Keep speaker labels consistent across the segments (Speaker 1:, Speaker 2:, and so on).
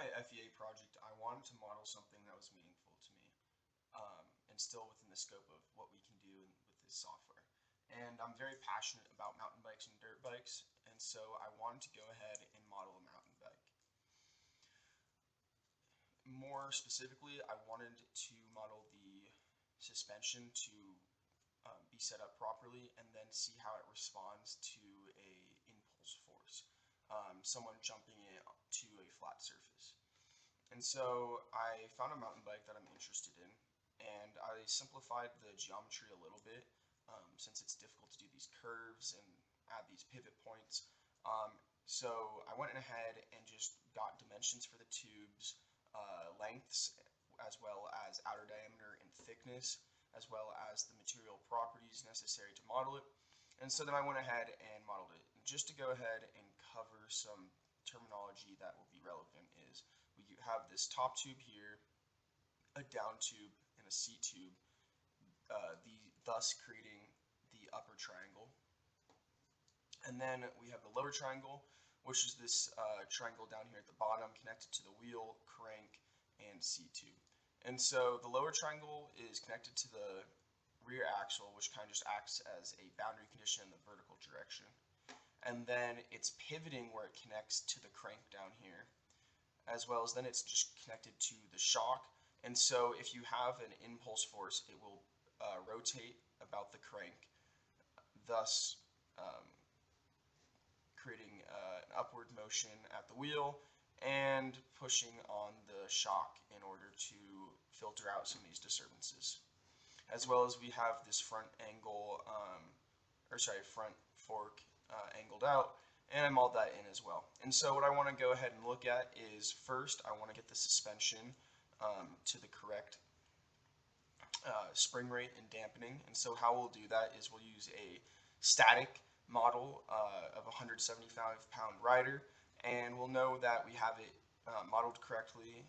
Speaker 1: my FEA project, I wanted to model something that was meaningful to me, and still within the scope of what we can do with this software. And I'm very passionate about mountain bikes and dirt bikes, and so I wanted to go ahead and model a mountain bike. More specifically, I wanted to model the suspension to be set up properly and then see how it responds to a impulse force, someone jumping it to a flat surface. And so I found a mountain bike that I'm interested in, and I simplified the geometry a little bit, since it's difficult to do these curves and add these pivot points. So I went ahead and just got dimensions for the tubes, lengths, as well as outer diameter and thickness, as well as the material properties necessary to model it. And so then I went ahead and modeled it. And just to go ahead and cover some terminology that will be relevant is we have this top tube here, a down tube, and a C tube, thus creating the upper triangle. And then we have the lower triangle, which is this triangle down here at the bottom connected to the wheel, crank, and C tube. And so the lower triangle is connected to the rear axle, which kind of just acts as a boundary condition in the vertical direction. And then it's pivoting where it connects to the crank down here, as well as then it's just connected to the shock. And so if you have an impulse force, it will rotate about the crank, thus creating an upward motion at the wheel and pushing on the shock in order to filter out some of these disturbances. As well as we have this front angle, front fork angled out, and I modeled that in as well. And so what I want to go ahead and look at is, first I want to get the suspension to the correct spring rate and dampening. And so how we'll do that is we'll use a static model of a 175-pound rider, and we'll know that we have it modeled correctly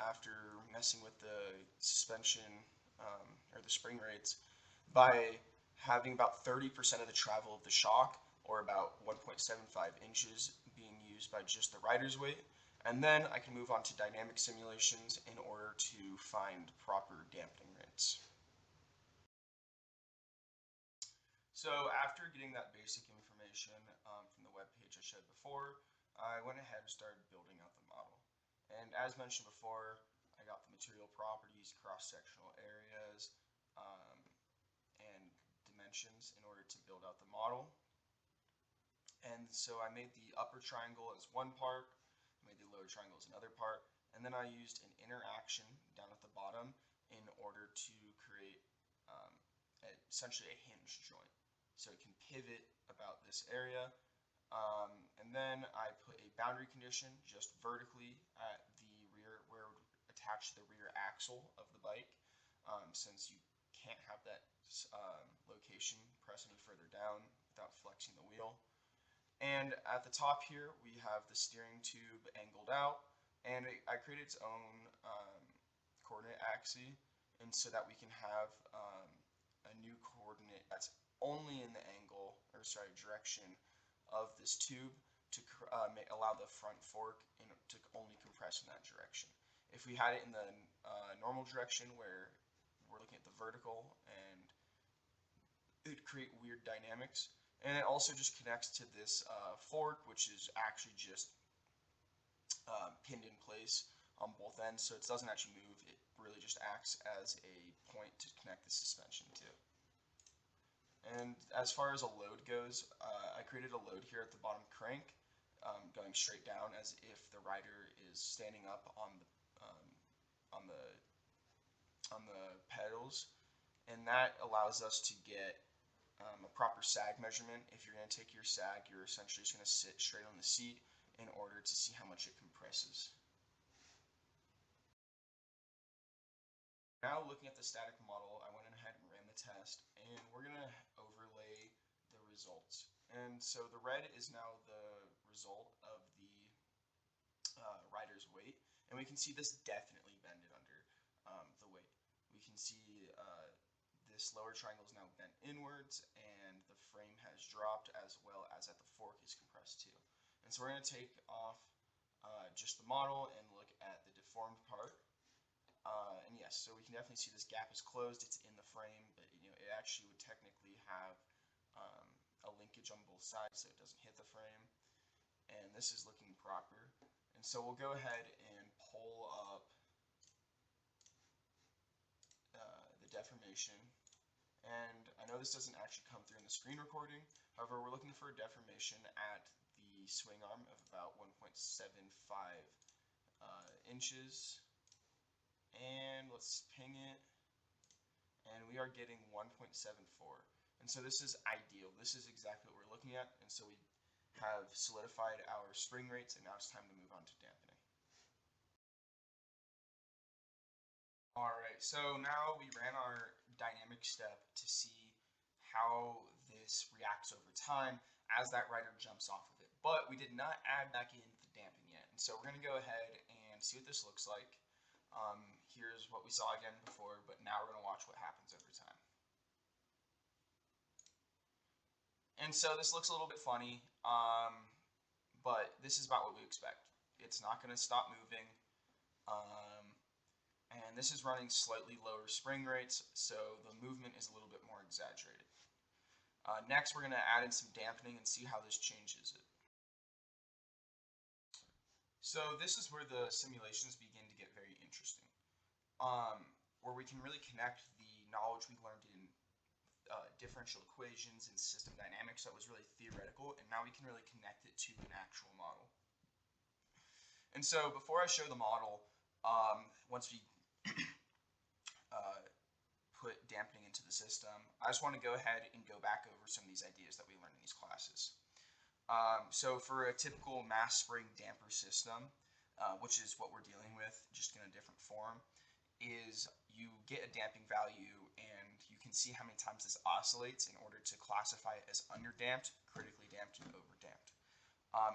Speaker 1: after messing with the suspension or the spring rates by having about 30% of the travel of the shock, or about 1.75 inches, being used by just the rider's weight. And then I can move on to dynamic simulations in order to find proper dampening rates. So after getting that basic information from the web page I showed before, I went ahead and started building out the model. And as mentioned before, I got the material properties, cross-sectional areas, and dimensions in order to build out the model. And so I made the upper triangle as one part, I made the lower triangle as another part, and then I used an interaction down at the bottom in order to create essentially a hinge joint. So it can pivot about this area, and then I put a boundary condition just vertically at the rear, where it would attach the rear axle of the bike, since you can't have that location press any further down without flexing the wheel. And at the top here we have the steering tube angled out, and I created its own coordinate axis, and so that we can have a new coordinate that's only in the direction of this tube to allow the front fork to only compress in that direction. If we had it in the normal direction, where we're looking at the vertical, and it would create weird dynamics. And it also just connects to this fork, which is actually just pinned in place on both ends, so it doesn't actually move. It really just acts as a point to connect the suspension to. And as far as a load goes, I created a load here at the bottom crank, going straight down as if the rider is standing up on the pedals, and that allows us to get a proper sag measurement. If you're going to take your sag, you're essentially just going to sit straight on the seat in order to see how much it compresses. Now, looking at the static model, I went ahead and ran the test, and we're going to overlay the results. And so the red is now the result of the rider's weight, and we can see this definitely bended under the weight. We can see this lower triangle is now bent inwards, and the frame has dropped, as well as that the fork is compressed too. And so we're going to take off just the model and look deformed part. And yes, so we can definitely see this gap is closed. It's in the frame, but it actually would technically have a linkage on both sides so it doesn't hit the frame. And this is looking proper. And so we'll go ahead and pull up the deformation. And I know this doesn't actually come through in the screen recording. However, we're looking for a deformation at the swing arm of about 1.75 inches. And let's ping it. And we are getting 1.74. And so this is ideal. This is exactly what we're looking at. And so we have solidified our spring rates, and now it's time to move on to dampening. Alright, so now we ran our dynamic step to see how this reacts over time as that rider jumps off of it. But we did not add back in the damping yet. And so we're going to go ahead and see what this looks like. Here's what we saw again before, but now we're going to watch what happens over time. And so this looks a little bit funny, but this is about what we expect. It's not going to stop moving. And this is running slightly lower spring rates, so the movement is a little bit more exaggerated. Next, we're going to add in some dampening and see how this changes it. So this is where the simulations begin to get very interesting, where we can really connect the knowledge we learned in differential equations and system dynamics that was really theoretical, and now we can really connect it to an actual model. And so before I show the model, once we put dampening into the system, I just want to go ahead and go back over some of these ideas that we learned in these classes. So for a typical mass spring damper system, which is what we're dealing with, just in a different form, is you get a damping value and you can see how many times this oscillates in order to classify it as underdamped, critically damped, and overdamped.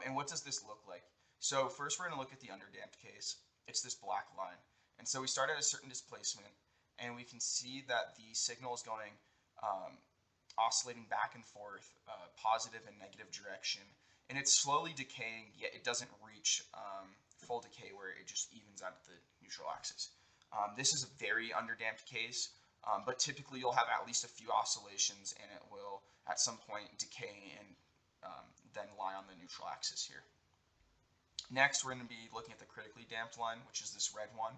Speaker 1: And what does this look like? So first we're going to look at the underdamped case. It's this black line. And so we start at a certain displacement, and we can see that the signal is going oscillating back and forth, positive and negative direction, and it's slowly decaying, yet it doesn't reach full decay where it just evens out at the neutral axis. This is a very underdamped case, but typically you'll have at least a few oscillations, and it will at some point decay and then lie on the neutral axis here. Next, we're going to be looking at the critically damped line, which is this red one.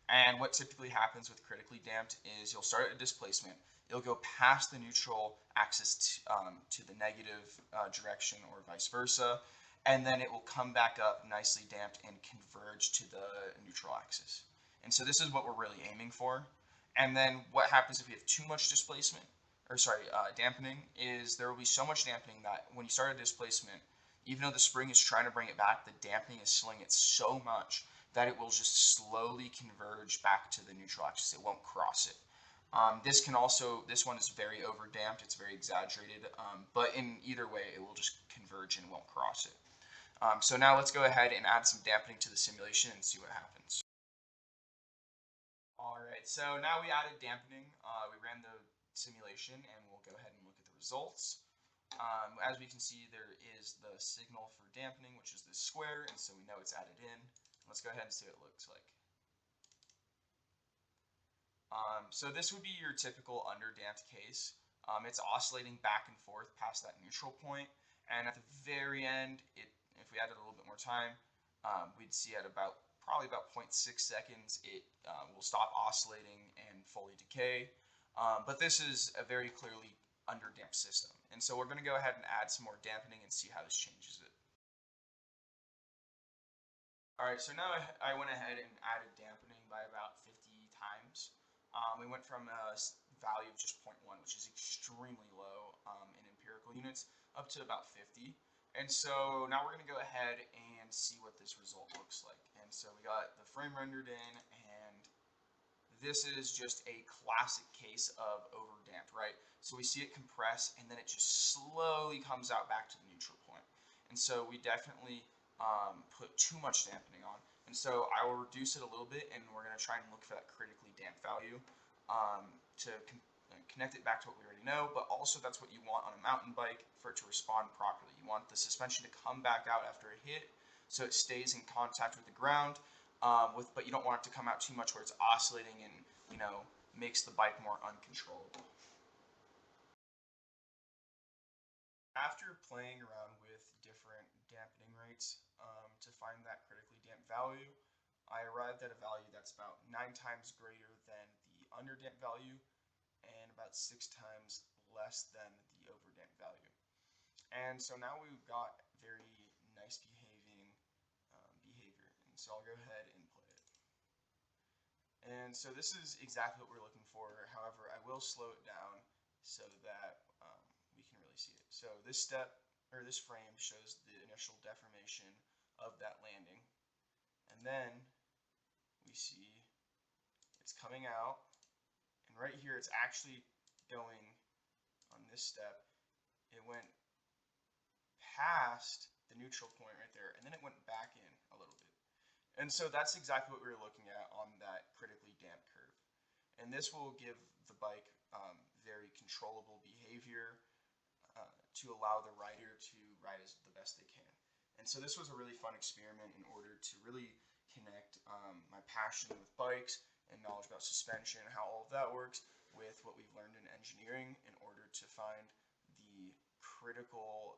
Speaker 1: And what typically happens with critically damped is you'll start at a displacement. It'll go past the neutral axis to the negative direction or vice versa, and then it will come back up nicely damped and converge to the neutral axis. And so this is what we're really aiming for. And then what happens if we have too much displacement, or dampening, is there will be so much dampening that when you start a displacement, even though the spring is trying to bring it back, the dampening is slowing it so much that it will just slowly converge back to the neutral axis. It won't cross it. This one is very overdamped. It's very exaggerated, but in either way, it will just converge and won't cross it. So now let's go ahead and add some dampening to the simulation and see what happens. All right, so now we added dampening. We ran the simulation, and we'll go ahead and look at the results. As we can see, there is the signal for dampening, which is this square, and so we know it's added in. Let's go ahead and see what it looks like. So this would be your typical underdamped case. It's oscillating back and forth past that neutral point, and at the very end, if we added a little bit more time, we'd see at probably about 0.6 seconds, it will stop oscillating and fully decay. But this is a very clearly underdamped system, and so we're going to go ahead and add some more dampening and see how this changes it. Alright, so now I went ahead and added dampening by about 50 times. We went from a value of just 0.1, which is extremely low in empirical units, up to about 50. And so now we're going to go ahead and see what this result looks like. And so we got the frame rendered in, and this is just a classic case of overdamped, right? So we see it compress, and then it just slowly comes out back to the neutral point. And so we definitely put too much dampening on. And so I will reduce it a little bit, and we're going to try and look for that critically damped value to connect it back to what we already know, but also that's what you want on a mountain bike for it to respond properly. You want the suspension to come back out after a hit so it stays in contact with the ground, but you don't want it to come out too much where it's oscillating and, makes the bike more uncontrollable. After playing around with different dampening rates to find that critically damped value, I arrived at a value that's about 9 times greater than the underdamped value and about 6 times less than the overdamped value. And so now we've got very nice behaving behavior. And so I'll go ahead and play it. And so this is exactly what we're looking for. However, I will slow it down so that we can really see it. So this frame shows the initial deformation of that landing. And then we see it's coming out. And right here, it's actually going on this step. It went past the neutral point right there, and then it went back in a little bit. And so that's exactly what we were looking at on that critically damped curve. And this will give the bike very controllable behavior to allow the rider to ride as the best they can. And so this was a really fun experiment in order to really connect my passion with bikes and knowledge about suspension and how all of that works with what we've learned in engineering in order to find the critical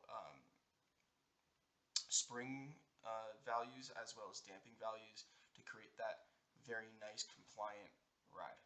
Speaker 1: spring values as well as damping values to create that very nice compliant ride.